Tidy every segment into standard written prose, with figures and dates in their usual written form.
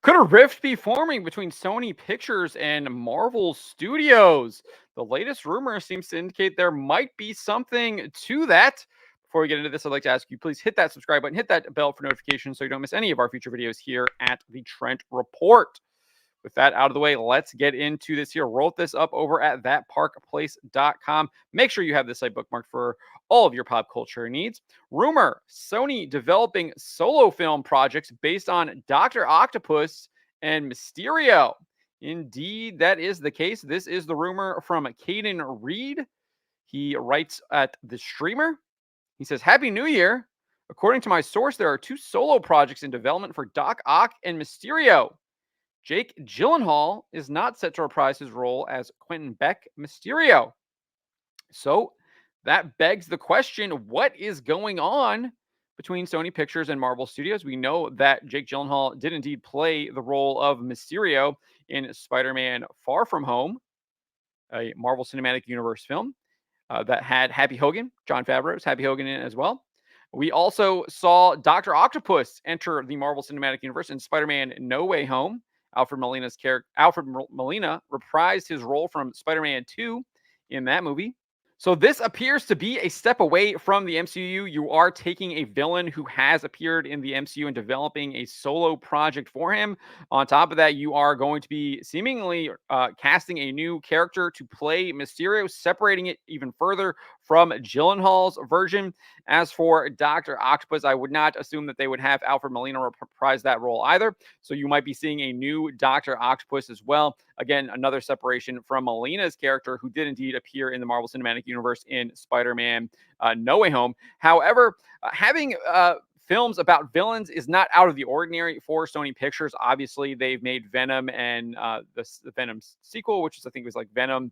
Could a rift be forming between Sony Pictures and Marvel Studios? The latest rumor seems to indicate there might be something to that. Before we get into this, I'd like to ask you please hit that subscribe button, hit that bell for notifications so you don't miss any of our future videos here at the Trent Report. With that out of the way, let's get into this here. Wrote this up over at thatparkplace.com. Make sure you have this site bookmarked for all of your pop culture needs. Rumor: Sony developing solo film projects based on Doctor Octopus and Mysterio. Indeed, that is the case. This is the rumor from Caden Reed. He writes at The Streamer. He says, Happy New Year. According to my source, there are two solo projects in development for Doc Ock and Mysterio. Jake Gyllenhaal is not set to reprise his role as Quentin Beck Mysterio. So that begs the question, what is going on between Sony Pictures and Marvel Studios? We know that Jake Gyllenhaal did indeed play the role of Mysterio in Spider-Man Far From Home, a Marvel Cinematic Universe film that had Happy Hogan, Jon Favreau's Happy Hogan in it as well. We also saw Doctor Octopus enter the Marvel Cinematic Universe in Spider-Man No Way Home. Alfred Molina reprised his role from Spider-Man 2 in that movie. So this appears to be a step away from the MCU. You are taking a villain who has appeared in the MCU and developing a solo project for him. On top of that, you are going to be seemingly casting a new character to play Mysterio, separating it even further from Gyllenhaal's version. As for Doctor Octopus, I would not assume that they would have Alfred Molina reprise that role either. So you might be seeing a new Doctor Octopus as well. Again, another separation from Molina's character, who did indeed appear in the Marvel Cinematic Universe in Spider-Man No Way Home. However, having films about villains is not out of the ordinary for Sony Pictures. Obviously, they've made Venom and the Venom sequel, which is, I think, was like Venom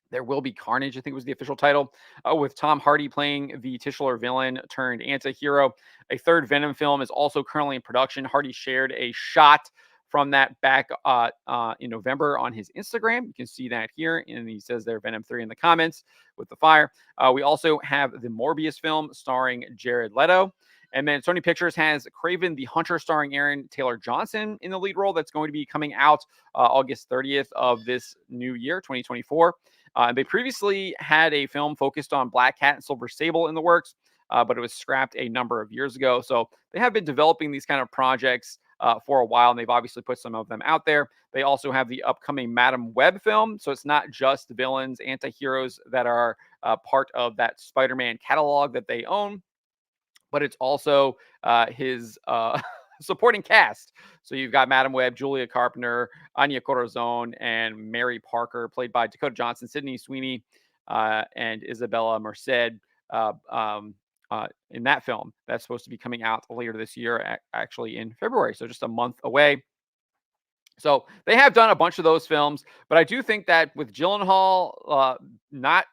There Will Be Carnage, I think was the official title, with Tom Hardy playing the titular villain turned anti-hero. A third Venom film is also currently in production. Hardy shared a shot from that back in November on his Instagram. You can see that here, and he says there Venom 3 in the comments with the fire. We also have the Morbius film starring Jared Leto. And then Sony Pictures has Kraven the Hunter starring Aaron Taylor Johnson in the lead role. That's going to be coming out August 30th of this new year, 2024. They previously had a film focused on Black Cat and Silver Sable in the works, but it was scrapped a number of years ago. So they have been developing these kind of projects for a while, and they've obviously put some of them out there. They also have the upcoming Madam Web film. So it's not just the villains, anti-heroes that are part of that Spider-Man catalog that they own, but it's also his supporting cast. So you've got Madam Web, Julia Carpenter, Anya Corazon, and Mary Parker, played by Dakota Johnson, Sydney Sweeney, and Isabella Merced in that film. That's supposed to be coming out later this year, actually in February. So just a month away. So they have done a bunch of those films, but I do think that with Gyllenhaal not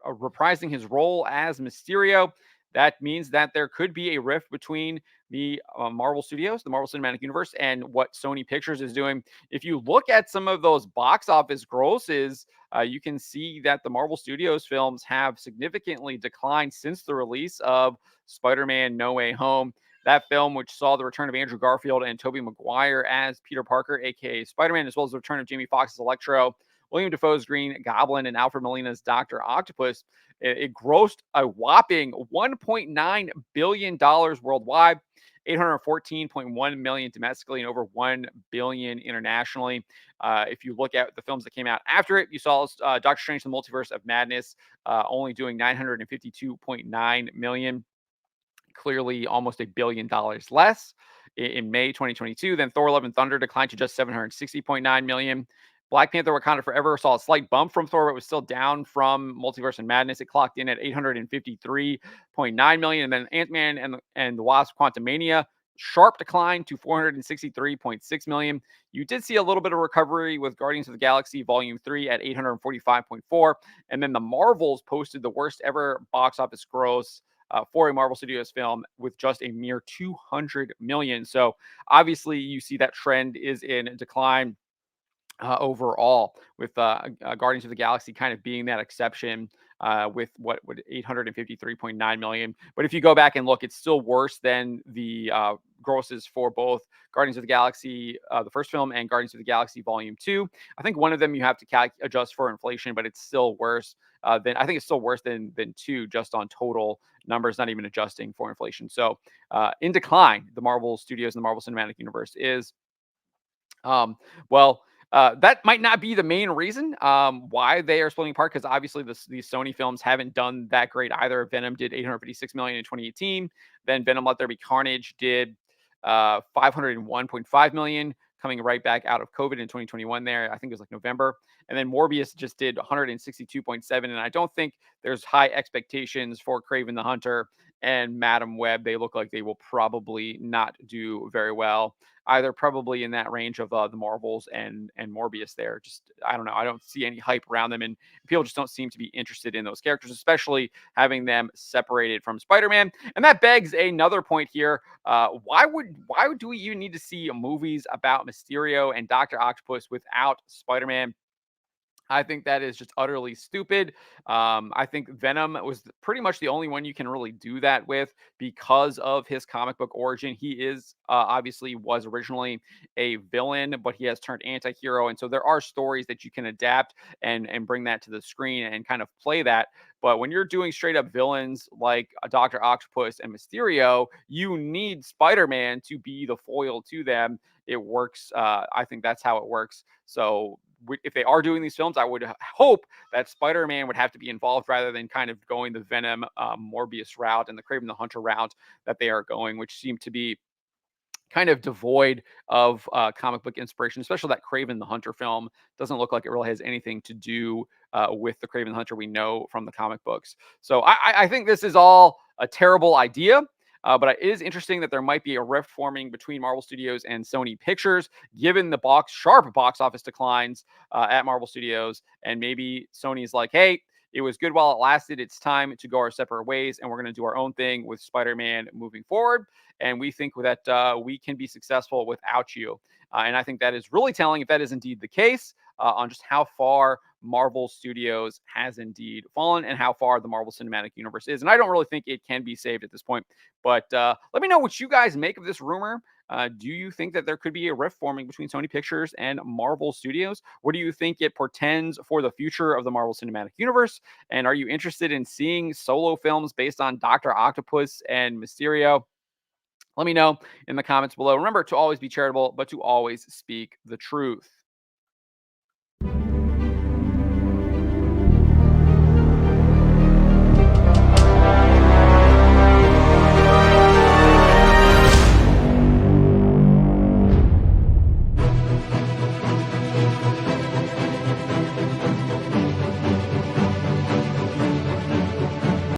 reprising his role as Mysterio, that means that there could be a rift between the Marvel Studios, the Marvel Cinematic Universe, and what Sony Pictures is doing. If you look at some of those box office grosses, you can see that the Marvel Studios films have significantly declined since the release of Spider-Man No Way Home. That film, which saw the return of Andrew Garfield and Tobey Maguire as Peter Parker, aka Spider-Man, as well as the return of Jamie Foxx as Electro, William Dafoe's Green Goblin, and Alfred Molina's Doctor Octopus, it grossed a whopping $1.9 billion worldwide, 814.1 million domestically, and over 1 billion internationally. If you look at the films that came out after it, you saw Doctor Strange: The Multiverse of Madness only doing 952.9 million. Clearly almost $1 billion less in May 2022. Then Thor: Love and Thunder declined to just 760.9 million. Black Panther: Wakanda Forever saw a slight bump from Thor, but was still down from Multiverse and Madness. It clocked in at 853.9 million. And then Ant-Man and the Wasp: Quantumania, sharp decline to 463.6 million. You did see a little bit of recovery with Guardians of the Galaxy Volume 3 at 845.4. And then the Marvels posted the worst ever box office gross for a Marvel Studios film with just a mere 200 million. So obviously you see that trend is in decline overall, with Guardians of the Galaxy kind of being that exception with what would 853.9 million. But if you go back and look, it's still worse than the grosses for both Guardians of the Galaxy, the first film, and Guardians of the Galaxy Volume 2. I think one of them you have to adjust for inflation, but it's still worse than I think it's still worse than two just on total numbers, not even adjusting for inflation. So in decline, the Marvel Studios and the Marvel Cinematic Universe is. Um, well, that might not be the main reason why they are splitting apart, because obviously these Sony films haven't done that great either. Venom did 856 million in 2018. Then Venom Let There Be Carnage did 501.5 million, coming right back out of COVID in 2021. There, I think it was like November, and then Morbius just did 162.7. And I don't think there's high expectations for Craven the Hunter and Madam Web. They look like they will probably not do very well either, probably in that range of the Marvels and Morbius there. Just I don't know. I don't see any hype around them, and people just don't seem to be interested in those characters, especially having them separated from Spider-Man. And that begs another point here. Why do we even need to see movies about Mysterio and Doctor Octopus without Spider-Man? I think that is just utterly stupid. I think Venom was pretty much the only one you can really do that with because of his comic book origin. He is obviously was originally a villain, but he has turned anti-hero, and so there are stories that you can adapt and bring that to the screen and kind of play that. But when you're doing straight up villains like Doctor Octopus and Mysterio, you need Spider-Man to be the foil to them. It works. I think that's how it works. So if they are doing these films, I would hope that Spider-Man would have to be involved rather than kind of going the Venom, Morbius route and the Craven the Hunter route that they are going, which seem to be kind of devoid of comic book inspiration, especially that Craven the Hunter film doesn't look like it really has anything to do with the Craven the Hunter we know from the comic books. So I think this is all a terrible idea. But it is interesting that there might be a rift forming between Marvel Studios and Sony Pictures, given the sharp box office declines at Marvel Studios. And maybe Sony's like, hey, it was good while it lasted. It's time to go our separate ways, and we're going to do our own thing with Spider-Man moving forward. And we think that we can be successful without you. And I think that is really telling if that is indeed the case on just how far Marvel Studios has indeed fallen and how far the Marvel Cinematic Universe is. And I don't really think it can be saved at this point. But let me know what you guys make of this rumor. Do you think that there could be a rift forming between Sony Pictures and Marvel Studios? What do you think it portends for the future of the Marvel Cinematic Universe? And are you interested in seeing solo films based on Doctor Octopus and Mysterio? Let me know in the comments below. Remember to always be charitable, but to always speak the truth.